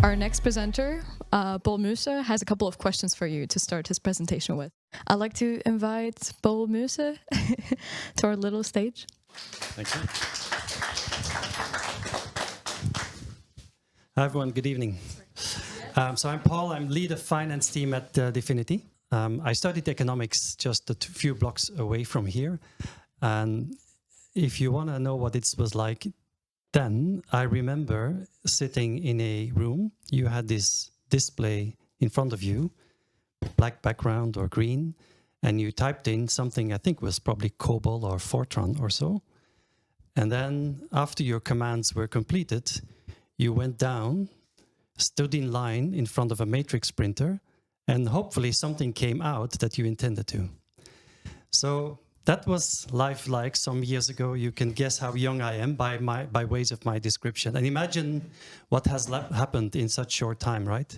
Our next presenter, Paul Meeusen, has a couple of questions for you to start his presentation with. I'd like to invite Paul Meeusen to our little stage. Thank you. Hi everyone, good evening. So I'm Paul, I'm lead of finance team at Definity. I studied economics just a few blocks away from here. And if you want to know what it was like then, I remember sitting in a room. You had this display in front of you, black background or green, and you typed in something I think was probably COBOL or Fortran or so. And then after your commands were completed, you went down, stood in line in front of a matrix printer, and hopefully something came out that you intended to. So that was life like some years ago. You can guess how young I am by ways of my description. And imagine what has happened in such short time, right?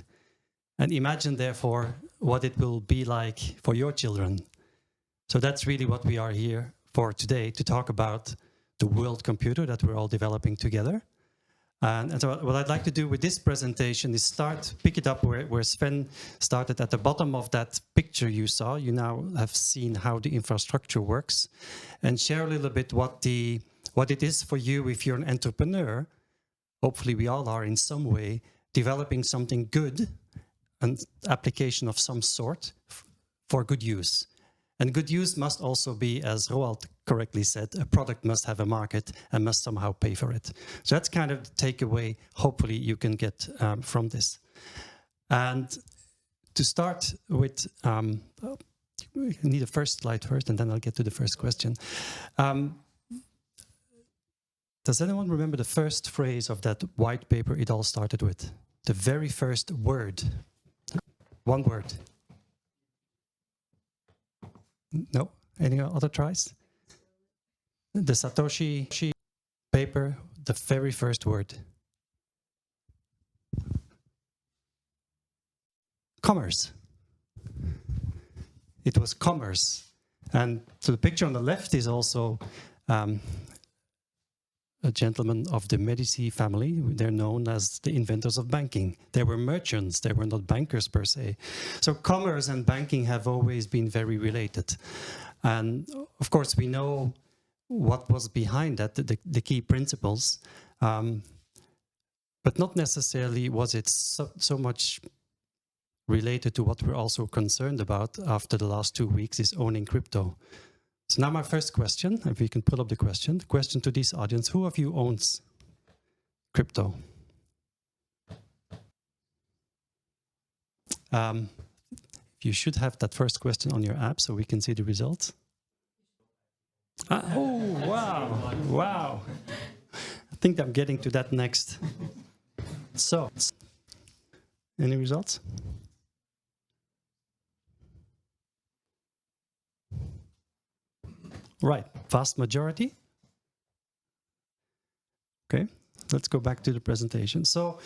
And imagine, therefore, what it will be like for your children. So that's really what we are here for today, to talk about the world computer that we're all developing together. And so what I'd like to do with this presentation is pick it up where Sven started at the bottom of that picture you saw. You now have seen how the infrastructure works, and share a little bit what it is for you if you're an entrepreneur. Hopefully we all are in some way developing something good, an application of some sort for good use. And good use must also be, as Roald correctly said, a product must have a market and must somehow pay for it. So that's kind of the takeaway, hopefully you can get from this. And to start with, we need a first slide first, and then I'll get to the first question. Does anyone remember the first phrase of that white paper it all started with? The very first word. One word. No? Any other tries? The Satoshi paper, the very first word. Commerce. It was commerce. And so the picture on the left is also a gentleman of the Medici family. They're known as the inventors of banking. They were merchants, they were not bankers per se. So commerce and banking have always been very related. And of course we know what was behind that, the key principles, but not necessarily was it so much related to what we're also concerned about after the last 2 weeks, is owning crypto. So now my first question, if we can pull up the question to this audience: who of you owns crypto? You should have that first question on your app so we can see the results. Oh, wow, wow. I think I'm getting to that next. So, any results? Right, vast majority. Okay, let's go back to the presentation. So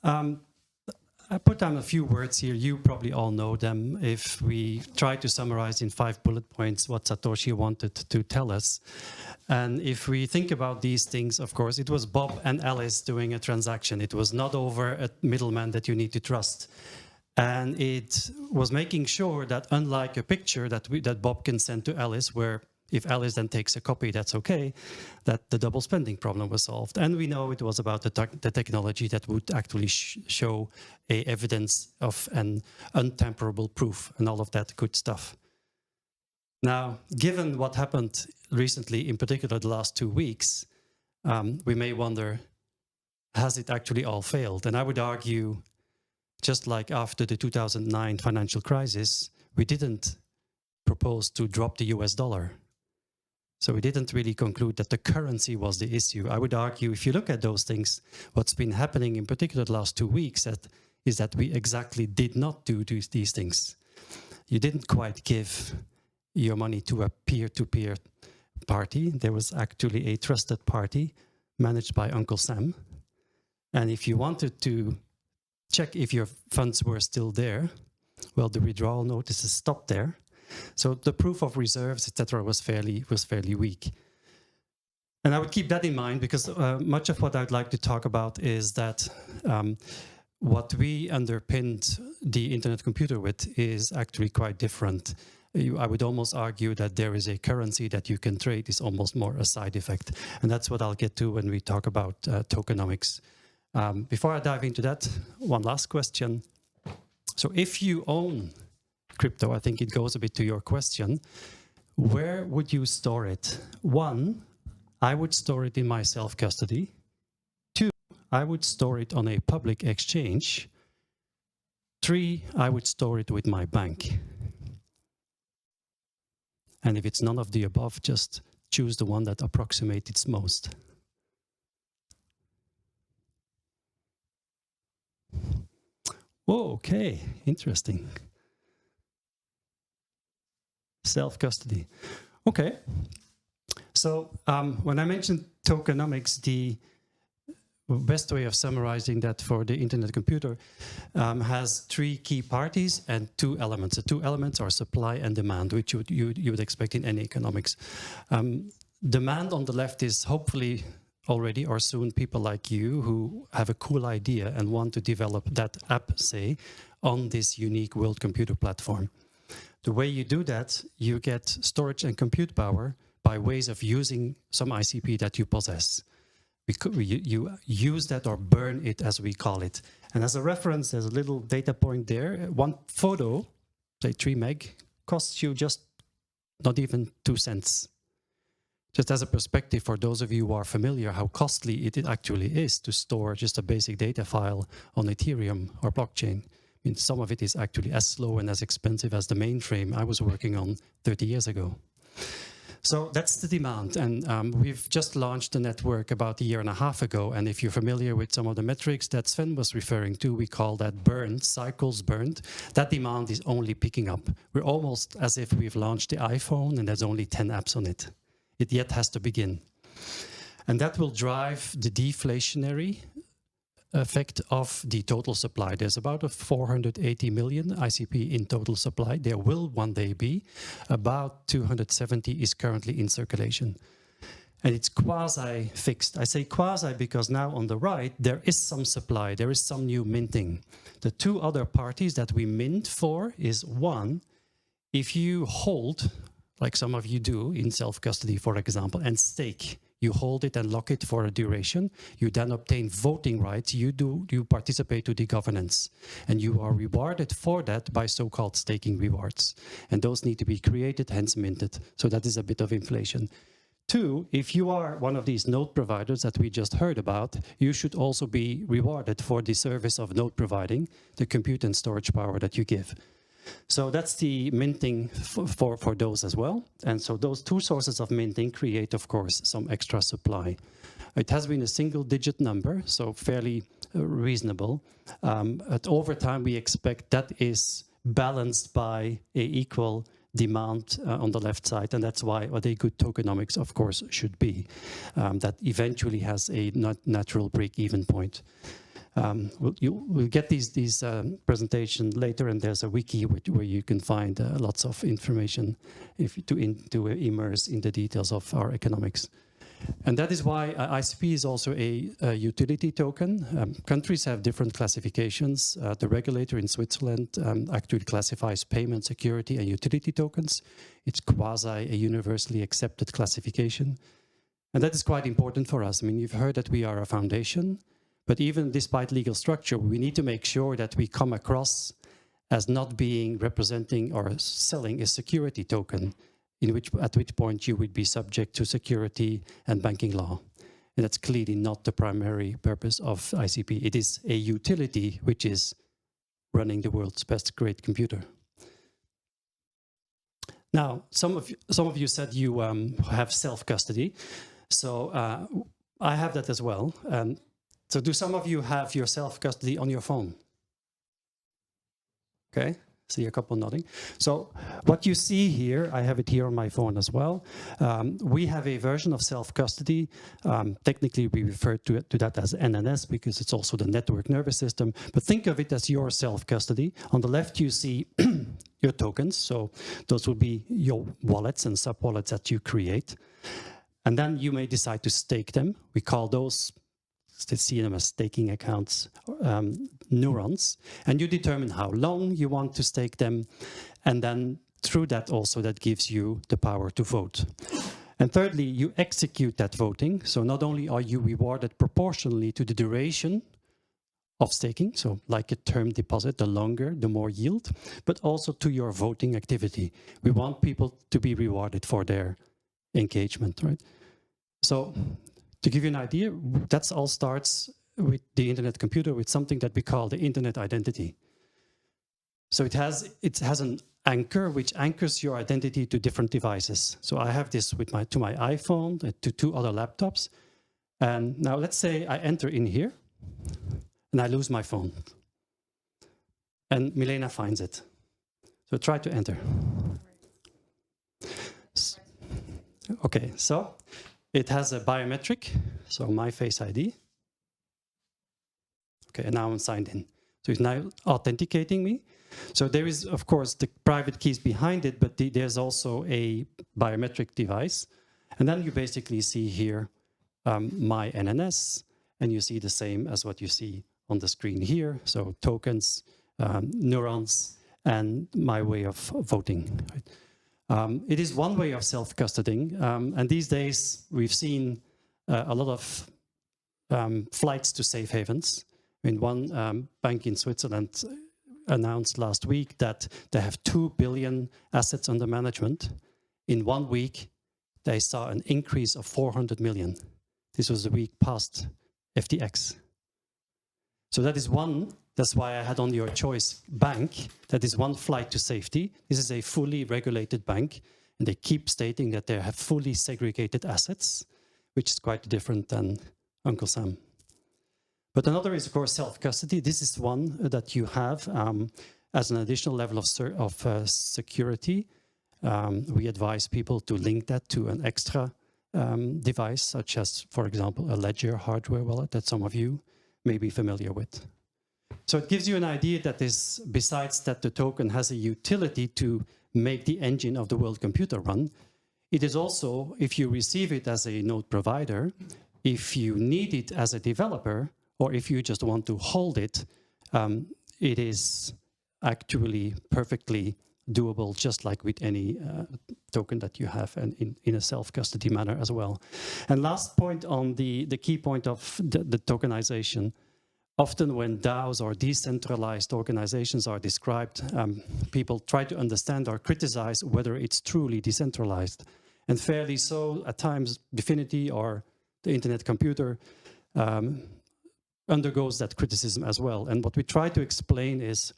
I put down a few words here. You probably all know them. If we try to summarize in 5 bullet points what Satoshi wanted to tell us. And if we think about these things, of course, it was Bob and Alice doing a transaction. It was not over a middleman that you need to trust. And it was making sure that, unlike a picture that Bob can send to Alice, where if Alice then takes a copy, that's okay, that the double spending problem was solved. And we know it was about the technology that would actually show a evidence of an untamperable proof and all of that good stuff. Now, given what happened recently, in particular the last 2 weeks, we may wonder, has it actually all failed? And I would argue, just like after the 2009 financial crisis, we didn't propose to drop the US dollar. So we didn't really conclude that the currency was the issue. I would argue, if you look at those things, what's been happening in particular the last 2 weeks is that we exactly did not do these things. You didn't quite give your money to a peer-to-peer party. There was actually a trusted party managed by Uncle Sam. And if you wanted to check if your funds were still there, well, the withdrawal notices stopped there. So the proof of reserves, etc., was fairly weak. And I would keep that in mind because much of what I'd like to talk about is that what we underpinned the Internet Computer with is actually quite different. I would almost argue that there is a currency that you can trade is almost more a side effect. And that's what I'll get to when we talk about tokenomics. Before I dive into that, one last question. So if you own crypto, I think it goes a bit to your question, where would you store it? One, I would store it in my self-custody. Two, I would store it on a public exchange. Three, I would store it with my bank. And if it's none of the above, just choose the one that approximates it most. Oh, okay, interesting. Self-custody. Okay. So when I mentioned tokenomics, the best way of summarizing that for the Internet Computer has three key parties and two elements. The two elements are supply and demand, which you would expect in any economics. Demand on the left is hopefully already or soon people like you who have a cool idea and want to develop that app, say, on this unique world computer platform. The way you do that, you get storage and compute power by ways of using some ICP that you possess. You use that or burn it, as we call it. And as a reference, there's a little data point there. One photo, say 3 meg, costs you just not even 2 cents. Just as a perspective, for those of you who are familiar how costly it actually is to store just a basic data file on Ethereum or blockchain. I mean, some of it is actually as slow and as expensive as the mainframe I was working on 30 years ago. So that's the demand, and we've just launched the network about 1.5 years ago, and if you're familiar with some of the metrics that Sven was referring to, we call that burned, cycles burned. That demand is only picking up. We're almost as if we've launched the iPhone and there's only 10 apps on it. It yet has to begin. And that will drive the deflationary effect of the total supply. There's about a 480 million ICP in total supply. There will one day be. About 270 is currently in circulation. And it's quasi-fixed. I say quasi because now on the right, there is some supply, there is some new minting. The two other parties that we mint for is one, if you hold, like some of you do in self-custody, for example, and stake, you hold it and lock it for a duration. You then obtain voting rights. You participate to the governance. And you are rewarded for that by so-called staking rewards. And those need to be created, hence minted. So that is a bit of inflation. Two, if you are one of these node providers that we just heard about, you should also be rewarded for the service of node providing, the compute and storage power that you give. So that's the minting for those as well. And so those two sources of minting create, of course, some extra supply. It has been a single-digit number, so fairly reasonable. But over time, we expect that is balanced by an equal demand on the left side, and that's why what a good tokenomics, of course, should be. That eventually has a natural break-even point. We'll get these presentations later, and there's a wiki where you can find lots of information to immerse in the details of our economics. And that is why ICP is also a utility token. Countries have different classifications. The regulator in Switzerland actually classifies payment security and utility tokens. It's quasi a universally accepted classification. And that is quite important for us. I mean, you've heard that we are a foundation. But even despite legal structure, we need to make sure that we come across as not being representing or selling a security token, at which point you would be subject to security and banking law. And that's clearly not the primary purpose of ICP. It is a utility which is running the world's best great computer. Now, some of you said you have self-custody. So I have that as well. So do some of you have your self-custody on your phone? Okay, see a couple nodding. So what you see here, I have it here on my phone as well. We have a version of self-custody. Technically, we refer to that as NNS because it's also the network nervous system. But think of it as your self-custody. On the left, you see your tokens. So those will be your wallets and sub-wallets that you create. And then you may decide to stake them. We call those they see them as staking accounts, neurons, and you determine how long you want to stake them, and then through that also that gives you the power to vote. And thirdly, you execute that voting. So not only are you rewarded proportionally to the duration of staking, so like a term deposit, the longer, the more yield, but also to your voting activity. We want people to be rewarded for their engagement, right? So to give you an idea, that all starts with the Internet Computer with something that we call the Internet identity. So it has an anchor which anchors your identity to different devices. So I have this with to my iPhone, to 2 other laptops. And now let's say I enter in here and I lose my phone. And Milena finds it. So try to enter. Okay, so it has a biometric, so my Face ID. Okay, and now I'm signed in. So it's now authenticating me. So there is, of course, the private keys behind it, but there's also a biometric device. And then you basically see here my NNS, and you see the same as what you see on the screen here. So tokens, neurons, and my way of voting. Right? It is one way of self-custodying, and these days we've seen a lot of flights to safe havens. I mean, one bank in Switzerland announced last week that they have 2 billion assets under management. In 1 week, they saw an increase of 400 million. This was the week past FTX. So that is one, that's why I had on your choice bank. That is one flight to safety. This is a fully regulated bank, and they keep stating that they have fully segregated assets, which is quite different than Uncle Sam. But another is, of course, self-custody. This is one that you have as an additional level of security. We advise people to link that to an extra device, such as, for example, a Ledger hardware wallet that some of you may be familiar with. So it gives you an idea that this, besides that the token has a utility to make the engine of the world computer run, it is also, if you receive it as a node provider, if you need it as a developer, or if you just want to hold it, it is actually perfectly doable, just like with any token that you have, and in a self-custody manner as well. And last point on the key point of the tokenization. Often when DAOs or decentralized organizations are described, people try to understand or criticize whether it's truly decentralized. And fairly so, at times, Definity or the Internet Computer undergoes that criticism as well. And what we try to explain is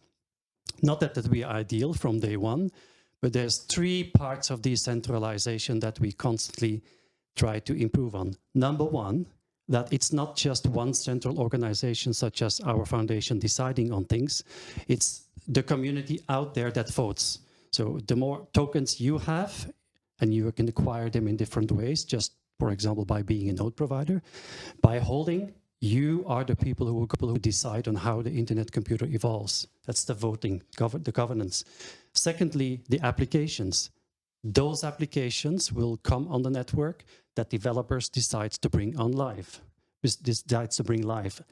not that we are ideal from day one, but there's 3 parts of decentralization that we constantly try to improve on. Number one, that it's not just one central organization such as our foundation deciding on things, it's the community out there that votes. So the more tokens you have, and you can acquire them in different ways, just for example, by being a node provider, by holding, you are the people who decide on how the Internet Computer evolves. That's the voting, the governance. Secondly, the applications. Those applications will come on the network that developers decide to bring on live, decides to bring live.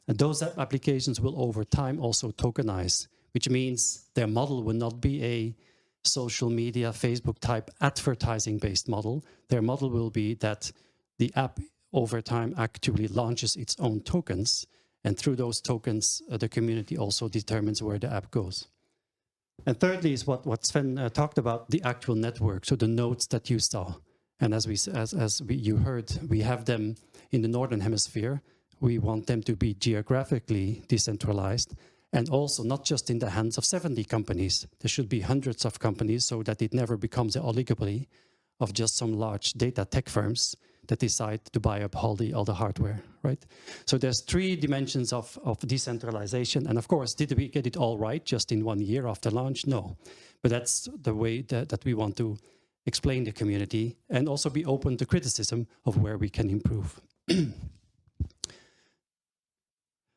And those applications will over time also tokenize, which means their model will not be a social media, Facebook type advertising based model. Their model will be that the app over time actually launches its own tokens, and through those tokens the community also determines where the app goes. And thirdly is what Sven talked about, the actual network, so the nodes that you saw. And as you heard, we have them in the Northern Hemisphere. We want them to be geographically decentralized, and also not just in the hands of 70 companies. There should be hundreds of companies so that it never becomes an oligopoly of just some large data tech firms that decide to buy up all the hardware, right? So there's 3 dimensions of decentralization. And of course, did we get it all right just in 1 year after launch? No. But that's the way that we want to explain the community and also be open to criticism of where we can improve.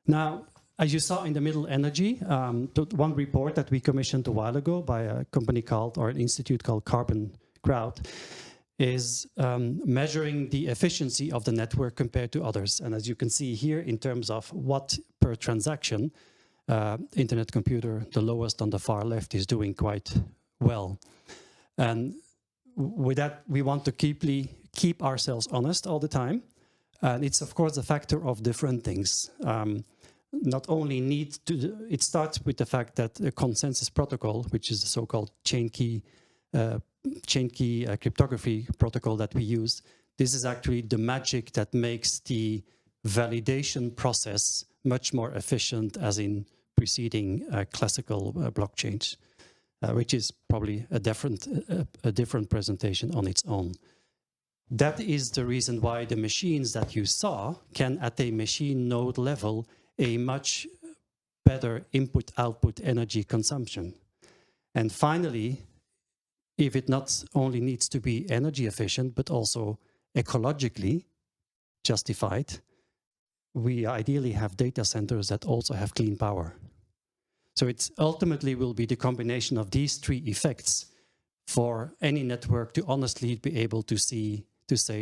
Now, as you saw in the middle, energy, one report that we commissioned a while ago by a company called, or an institute called Carbon Crowd, is measuring the efficiency of the network compared to others. And as you can see here, in terms of watt per transaction, Internet Computer, the lowest on the far left, is doing quite well. And with that, we want to keep ourselves honest all the time. And it's, of course, a factor of different things. Not only it starts with the fact that a consensus protocol, which is the so-called chain key cryptography protocol that we use, this is actually the magic that makes the validation process much more efficient as in preceding classical blockchains, which is probably a different presentation on its own. That is the reason why the machines that you saw can, at a machine node level, a much better input-output energy consumption. And finally, if it not only needs to be energy efficient, but also ecologically justified, we ideally have data centers that also have clean power. So it ultimately will be the combination of these three effects for any network to honestly be able to say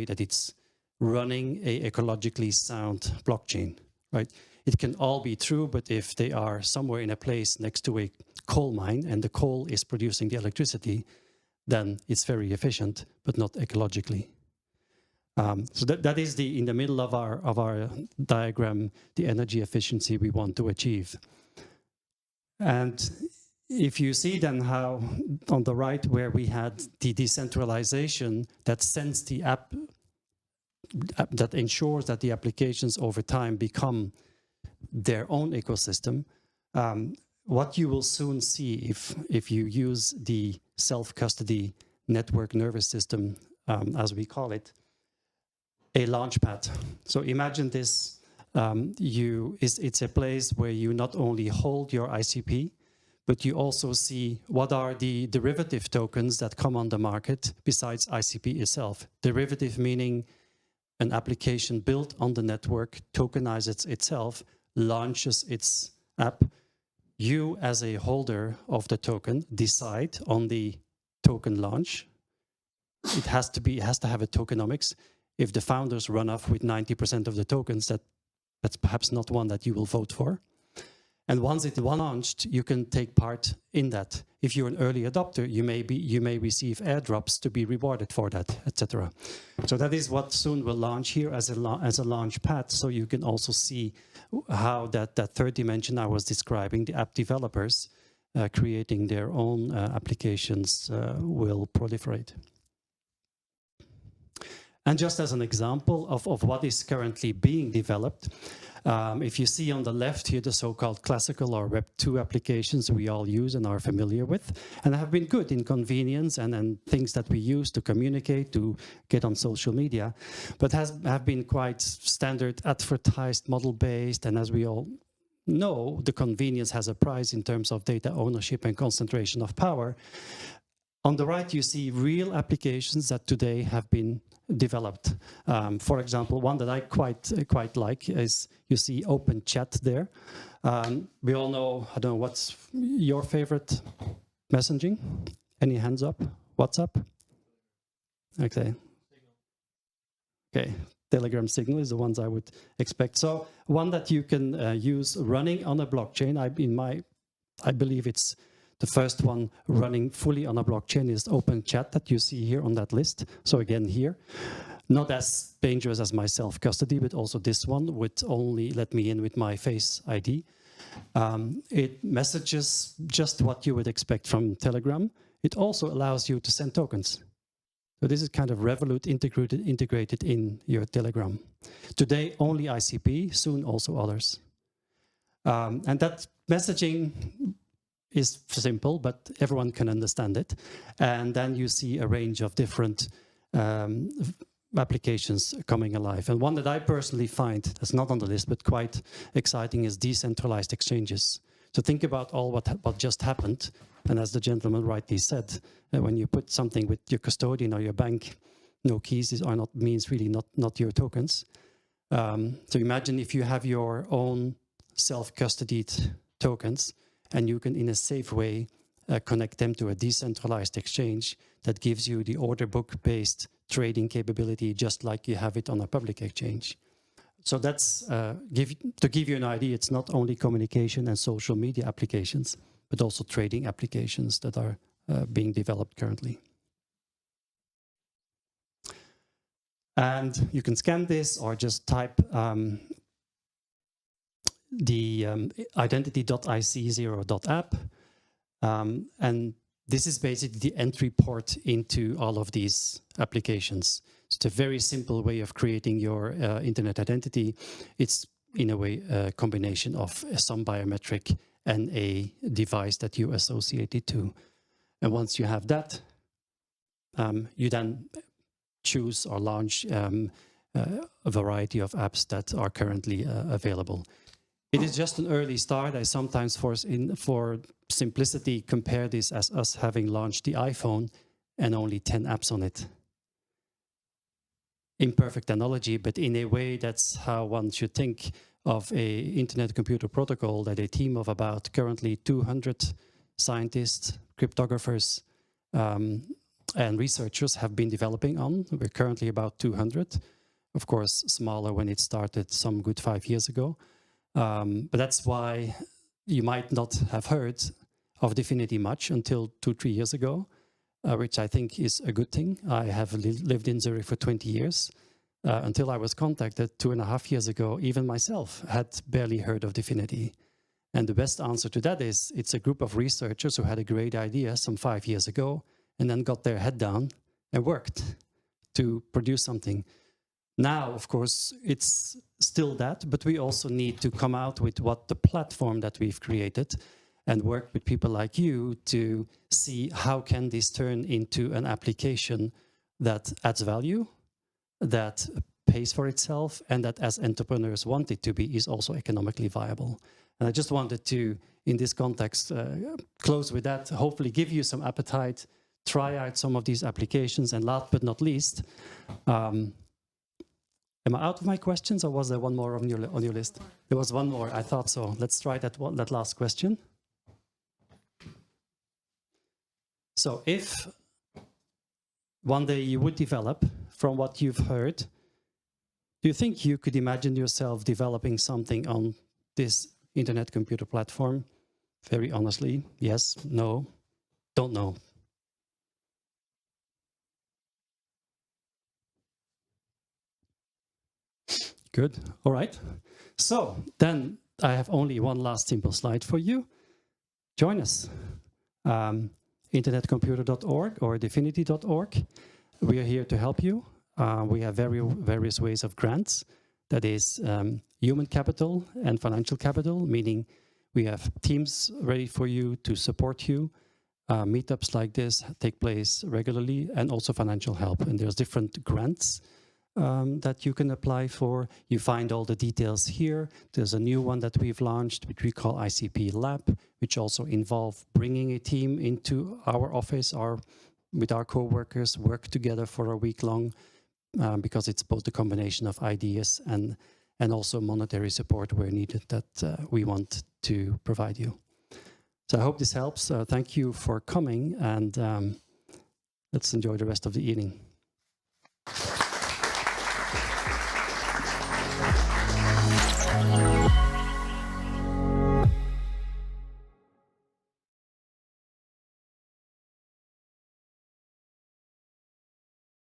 that it's running a ecologically sound blockchain, right? It can all be true, but if they are somewhere in a place next to a coal mine and the coal is producing the electricity, then it's very efficient, but not ecologically. So that is in the middle of our diagram, the energy efficiency we want to achieve. And if you see then how on the right where we had the decentralization that sends the app, that ensures that the applications over time become their own ecosystem, what you will soon see if you use the self-custody network nervous system, as we call it, a launchpad. So imagine this, it's a place where you not only hold your ICP, but you also see what are the derivative tokens that come on the market besides ICP itself. Derivative meaning an application built on the network tokenizes itself, launches its app. You, as a holder of the token, decide on the token launch. It has to have a tokenomics. If the founders run off with 90% of the tokens, that's perhaps not one that you will vote for. And once it's launched, you can take part in that. If you're an early adopter, you may receive airdrops to be rewarded for that, etc. So that is what soon will launch here as a launch pad. So you can also see how that third dimension I was describing, the app developers creating their own applications will proliferate. And just as an example of what is currently being developed, if you see on the left here the so-called classical or Web 2 applications we all use and are familiar with, and have been good in convenience and things that we use to communicate, to get on social media, but have been quite standard advertised, model-based, and as we all know, the convenience has a price in terms of data ownership and concentration of power. On the right, you see real applications that today have been developed. For example, one that I quite like is, you see open chat there. We all know, I don't know, what's your favorite messaging? Any hands up? WhatsApp? Okay. Okay, Telegram Signal is the ones I would expect. So one that you can use running on a blockchain, I believe it's the first one running fully on a blockchain is Open Chat that you see here on that list. So again here, not as dangerous as my self-custody, but also this one would only let me in with my Face ID. It messages just what you would expect from Telegram. It also allows you to send tokens. So this is kind of Revolut integrated in your Telegram. Today, only ICP, soon also others. And that messaging is simple, but everyone can understand it. And then you see a range of different applications coming alive. And one that I personally find, that's not on the list, but quite exciting, is decentralized exchanges. So think about all what just happened. And as the gentleman rightly said, when you put something with your custodian or your bank, no keys means really not your tokens. So imagine if you have your own self-custodied tokens, and you can, in a safe way, connect them to a decentralized exchange that gives you the order book-based trading capability, just like you have it on a public exchange. So that's, to give you an idea, it's not only communication and social media applications, but also trading applications that are being developed currently. And you can scan this or just type the identity.ic0.app. And this is basically the entry port into all of these applications. It's a very simple way of creating your internet identity. It's, in a way, a combination of some biometric and a device that you associate it to. And once you have that, you then choose or launch a variety of apps that are currently available. It is just an early start. I sometimes, for simplicity, compare this as us having launched the iPhone and only 10 apps on it. Imperfect analogy, but in a way, that's how one should think of a Internet Computer Protocol that a team of about currently 200 scientists, cryptographers, and researchers have been developing on. We're currently about 200. Of course, smaller when it started some good 5 years ago. But that's why you might not have heard of Definity much until 2-3 years ago, which I think is a good thing. I have lived in Zurich for 20 years. Until I was contacted 2.5 years ago, even myself had barely heard of Definity. And the best answer to that is it's a group of researchers who had a great idea some 5 years ago and then got their head down and worked to produce something. Now, of course, it's still that, but we also need to come out with what the platform that we've created and work with people like you to see how can this turn into an application that adds value, that pays for itself, and that as entrepreneurs want it to be is also economically viable. And I just wanted to, in this context, close with that, hopefully give you some appetite, try out some of these applications, and last but not least, am I out of my questions, or was there one more on your list? There was one more, I thought so. Let's try that last question. So if one day you would develop, from what you've heard, do you think you could imagine yourself developing something on this Internet Computer platform? Very honestly, yes, no, don't know. Good, all right. So then I have only one last simple slide for you. Join us, internetcomputer.org or definity.org. We are here to help you. We have various ways of grants. That is human capital and financial capital, meaning we have teams ready for you to support you. Meetups like this take place regularly, and also financial help. And there's different grants that you can apply for. You find all the details here. There's a new one that we've launched, which we call ICP Lab, which also involve bringing a team into our office or with our co-workers, work together for a week long, because it's both a combination of ideas and also monetary support where needed that we want to provide you. So I hope this helps. Thank you for coming, and let's enjoy the rest of the evening.